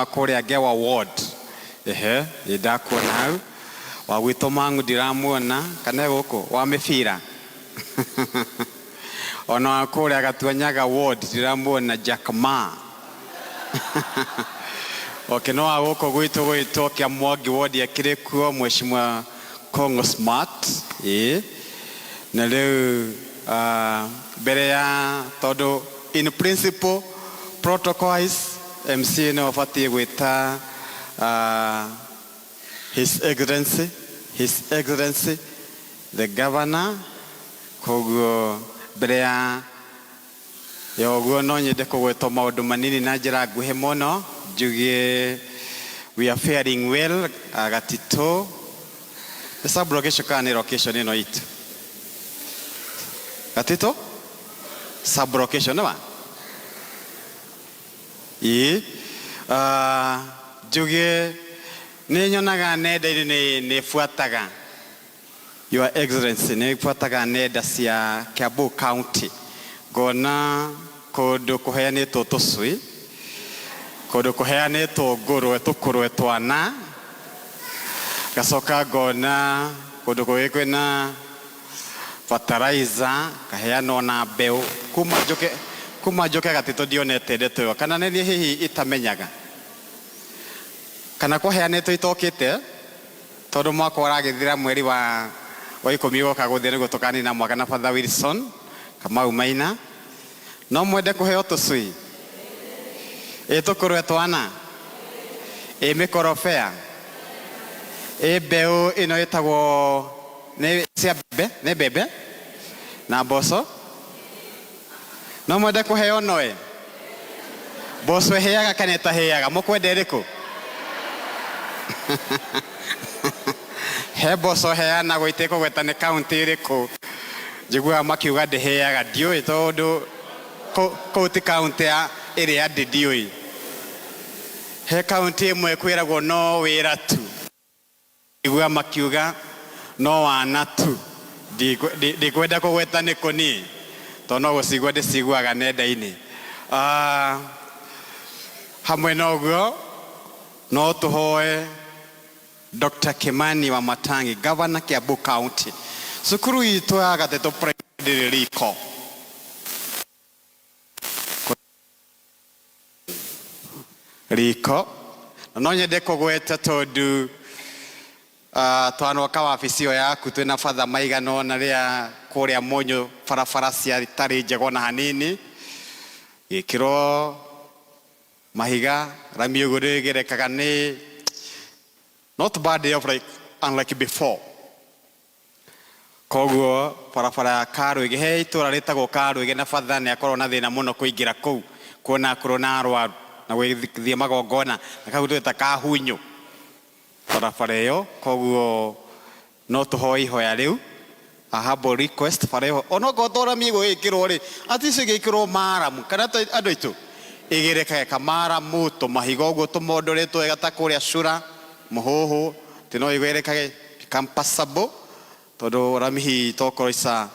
Korea gewa ward idakuona hau wa gwito mangu ndiramuona kana guku wa mifira ona akore agatuanyaga ward ndiramuona Jack Ma no aguko gwito kia Mwangi ward ya kirekuo mheshimiwa Kongo Smart na leo mbere ya todo in principle protocols MC no fati gwita His Excellency the Governor kogo brea yogo no nyede ko weto maundu manini na njira nguhe muno njugie we are faring well agatito esa blockation kana location ino itu gatito sub location no njugie ninyonaga nenda ni fuataga Your Excellency ni fuataga nenda cia Kiambu County gona kodo kuheanitwo tusui kodo kuheanitwo ngurwe tukurwe twana gacoka gona kodo kwina fertilizer kaheanwo na mbeu kuma njoke gatito dionete ndeto kana nĩ hihi itamenyaga kana kuheanitwo itokite tondu mwaka uragithira mweri wa 10 goka guthire gutokani na mwaka na Father Wilson Kamau Maina no mwende kuheo tusui tukurwe twana mikorofea mbeu ino itagwo ne bebe na boso no mwende kuheo noe boso heaga kaneta heaga mukwende riku he boso heana goiteko gwetane county riku njigua makiuga ndiheaga ndioi tondu koti county ya area ndioi he county imwe kwiragwo no Wira tu njigua makiuga no Wana tu ndikwenda kugwetane kuni tono gusigwa ndiciguaga nenda-ini hamwe noguo no tuhoe Dr. Kimani wa Matangi Governor Kiambu County sukuru itu ya gateto primary riko no nyende kugweta tondu twanwa wabicio yaku twina Father Maigano na ria kuria Munyu barabara cia tari njego na hanini gikiro mahiga ramiugure gerekaga ni not bad day of like unlike before koguo barabara ya karu igihe itura ritagwo karu igi na Father ni akorwo na thina muno kuingira kuu kuona corona arwaru na gwithie magongona na kagutu ta kahunyu barabara iyo koguo no tuhoi ihoya riu a humble request fareo ono gotora migo ikiro ri atise gikiro maramu kana andu itu igereka kamara muto mahigo guo tumondoretwo egata kuria Shura muhuhu tino igerekage kampasabo todo ramihi tokoro isa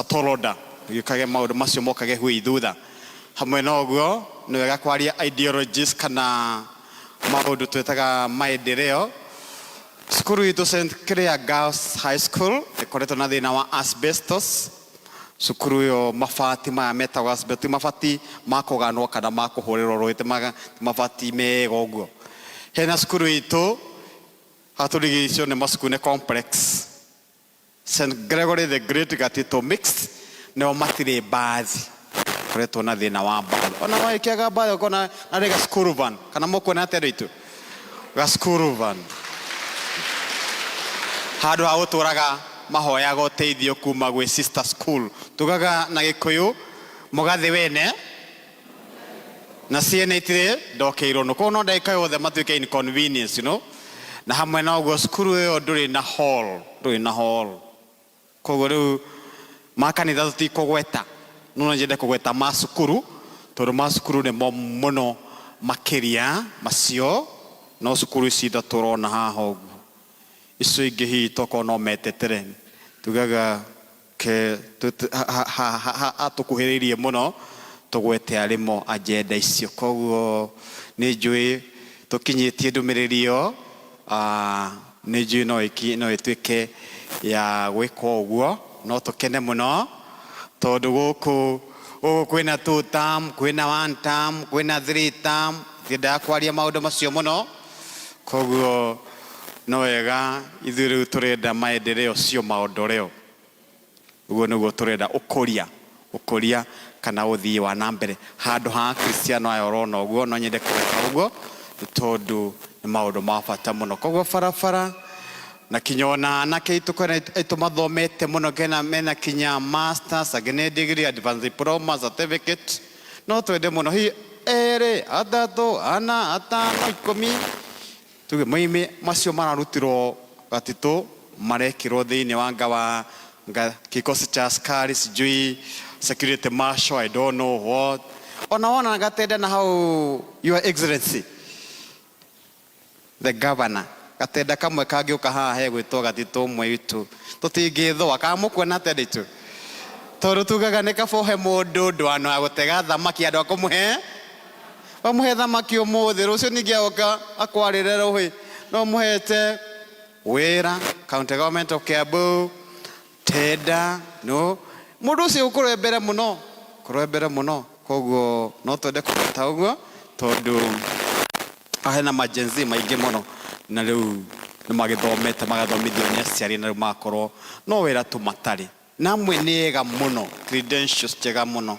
toroda yukage maundu macio mokage hui thutha hamwe noguo no wega kwaria ideologies kana maundu twetaga maendeleo Skuru itu St. Clair Girls High School ikoretwo na thina wa asbestos sukuru yo mafati ma metagwo asbestos mafati makoganwo kana makuhurirwo rwite mafati mega uguo hena sukuru itu haturigicio ne maskune complex St. Gregory the Great gatito mixed ne matire baadhi koretwo na thina wa baadhi ona waikiaga baadhi kona arega school van kana mokona atero itu ga school van hadu ha uturaga mahoya go teithio kuma gwe sister school tugaga na gikuyu mugathi wene na ciene itire ndokeirwo no kono ndaika yothe matuike inconvenience na hamwe na go school yo nduri na hall kogo riu makanitha tutikugweta no njende kugweta masukuru tondu masukuru ne muno makiria macio no sukuru cida turona haha iso ingihi toko no metetere tugaga ke atukuhiririe muno tugwete arimo agenda icio koguo ni njui tukinyitie ndumiririo ni njui no ituike ya gwika uguo no tukene muno tondu guku kwina 2 term kwina 1 term kwina 3 term ndirenda kwaria maundu macio muno koguo no wega ithuĩ rĩu turenda maendeleo cio maundu rĩo uguo nĩguo turenda ũkũria kana ũthii wa na mbere handũ ha Kristiano aya ũrona ũguo no nyende kwĩka ũguo tondu nĩ maundu ma bata muno koguo barabara na kinyona anake itu mathomete muno kena mena kinya masters agene degree advanced diploma certificate no twende muno hi ere atatu ana atano 10 tuge moime macio mararutirwo gatito marekirwo thiini wa ngawa kikosi cha askari sijui security marshal I don't know what ona gatenda na how your excellency the governor gatenda kamwe kangĩũka haha hegwĩtwo gatito ũmwe witũ tũtingĩthũa kamũkuona tendĩtũ tondũ tugaga nĩ kaba ũhe mũndũ ndwano ya gũtega thamaki andũ akũmũhe bamũhe thamaki ũmũthĩ rũciũ ningĩ agoka akwarĩre rũĩ no mũhete Wira county government of Kiambu tenda no mũndũ ũcio ũkũrũe mbere mũno koguo no twende kũruta ũguo tondũ ahena majenzi maingĩ mũno na rĩu nĩ magĩthomete magathomithio nĩ aciari na rĩu makorwo no wĩra tu matarĩ namwe nĩ ega mũno credentials njega mũno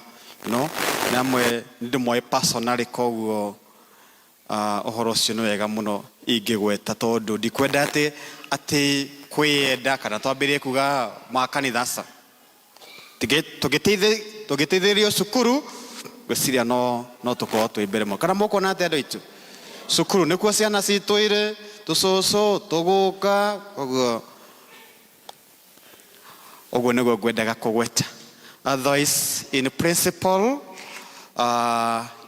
no namwe ndĩmoĩ personally koguo ũhoro ũcio nĩ wega mũno ingĩgweta tondũ ndikwenda atĩ kwĩenda kana twambĩrĩrie kuga makanitha tũgĩteithĩrio cukuru gwĩciria no tũkorwo twĩ mbere mũno kana mũkuona atĩ andũ aitũ cukuru nĩkuo ciana citũ irĩ tũcũcũ tũgũka ũguo nĩguo ngwendaga kũgweta otherwise in principle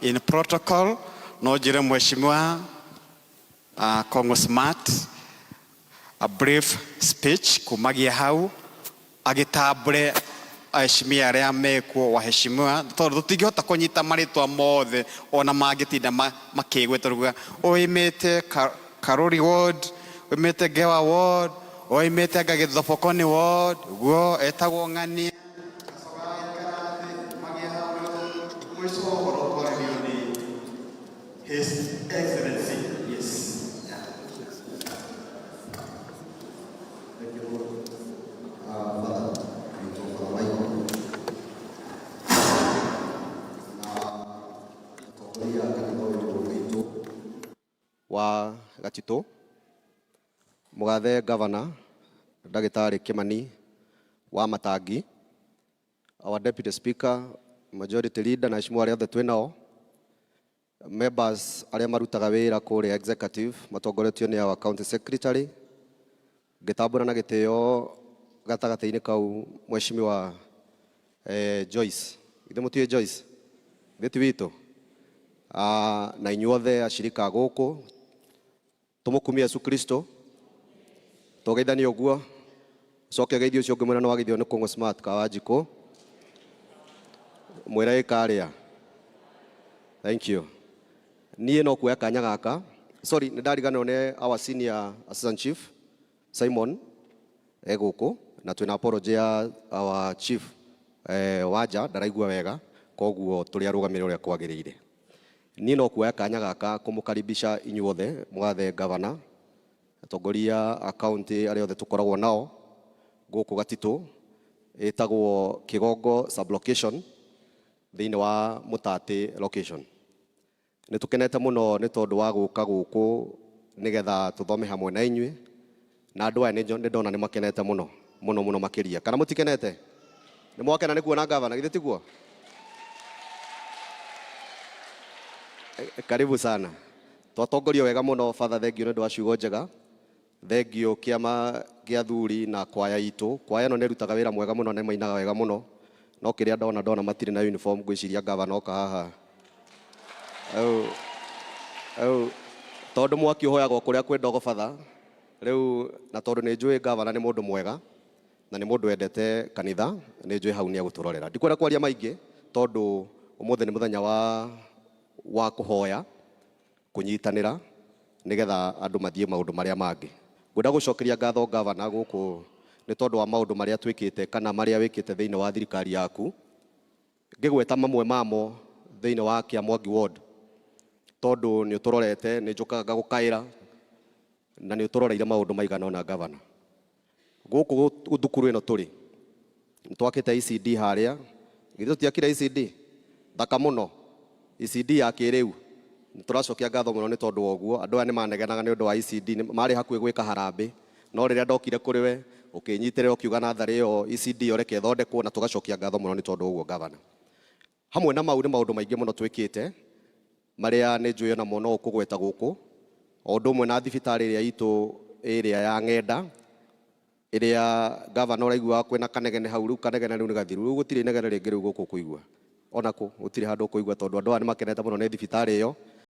in protocol no njĩre mheshimiwa Kongo Smart a brief speech kumagia hau agĩtambũre aheshimia arĩa mekuo waheshimiwa tondũ tũtingĩhota kũnyita marĩtwa mothe ona mangĩtinda makĩgweta ruga oimĩte Karori ward oimĩte Gewa ward oimĩte Gĩthobokoni ward guo etagwo ng'ania His Excellency yes wa Gatito Mugathe Governor Ndagĩtarĩ Kimani wa Matangi, our Deputy Speaker, Majority Leader na aheshimiwa arĩa othe twĩnao, members arĩa marutaga wĩra kũrĩa executive matongoretio nĩ our County Secretary, ngĩtambũra na gĩtĩo gatagatĩ-inĩ kau mheshimiwa Joyce, ithe mũtiĩ Joyce gĩti witũ na inyuothe ashirika gũkũ tũmũkumia Yesu Kristo tũgeithanie ũguo coke geithio ũcio ũngĩ mwena wa gĩthio nĩ Kongo Smart Kawanjikũ mwĩra ĩkarĩa. Thank you. Niĩ no kuoya kanya gaka sorry nĩ ndariganĩrwo nĩ our senior assistant chief Simon gũkũ na twĩna apology ya our chief Wanja ndaraigua wega koguo tũrĩ arũgamĩrĩre ũrĩa kwagĩrĩire. Niĩ no kuoya kanya gaka kũmũkaribisha inyuothe Mugathe Governor atongoria akaunti arĩa othe tũkoragwo nao gũkũ Gatito ĩtagwo Kigongo sublocation thĩinĩ wa Mũtatĩ location. Nĩ tũkenete mũno nĩ tondũ wa gũka gũkũ nĩgetha tũthome hamwe na inyuĩ na andũ aya nĩ ndona nĩ makenete mũno makĩria kana mũtikenete nĩ mwakena nĩ kuona Governor githĩ tiguo? Karibu sana. Twatongorio wega mũno Father, thengiũ nĩ ũndũ wa ciugo njega. Thengiũ kĩama gĩa athuri na kwaya itũ. Kwaya ĩno nĩ ĩrutaga wĩra mwega mũno na mainaga wega mũno. No kĩrĩa ndona matirĩ na uniform ngwĩciria Governor oka haha. Tondũ mwaki ũhoyagwo kũrĩa kwĩ ndogo Father. Rĩu na tondũ nĩ njũĩ Governor nĩ mũndũ mwega na nĩ mũndũ wendete kanitha nĩ njũĩ hau nĩ agũtũrorera. Ndikwenda kwaria maingĩ tondũ ũmũthĩ nĩ mũthenya wa kũhoya, kũnyitanĩra nigetha andu mathie maundu maria mangi. Ngwenda gucokeria ngatho governor guku ni tondu wa maundu maria twikite kana maria wikite thiini wa thirikari yaku. Ngigweta mamwe mamo thiini wa Kiamwangi ward tondu ni uturorete ni njukaga gukaira na ni uturoreire maundu maigana ona governor. Guku thukuru ino turi twakite ECD haria githu tiakira ECD thaka muno ECD ya kiriu turacokia ngatho muno ni tondu woguo andu aya ni manegenaga ni undu wa ECD mari hakui gwika harambe no riria ndokire kuri we ukinyitirira ukiuga nathari yo ECD yoreke ithondekwo na tugacokia ngatho muno ni tondu woguo governor. Hamwe na mau ni maundu maingi muno twikite maria ni njui na muno ukugweta guku o undu mwe na thibitari iria itu iria ya Ng'enda iria governor araigua kwina kanegene hau riu kanegene riu ni gathiru riu gutire inegene ringi riu guku kuigua onako gutire handu kuigua tondu andu aya ni makenete muno ni thibitari iyo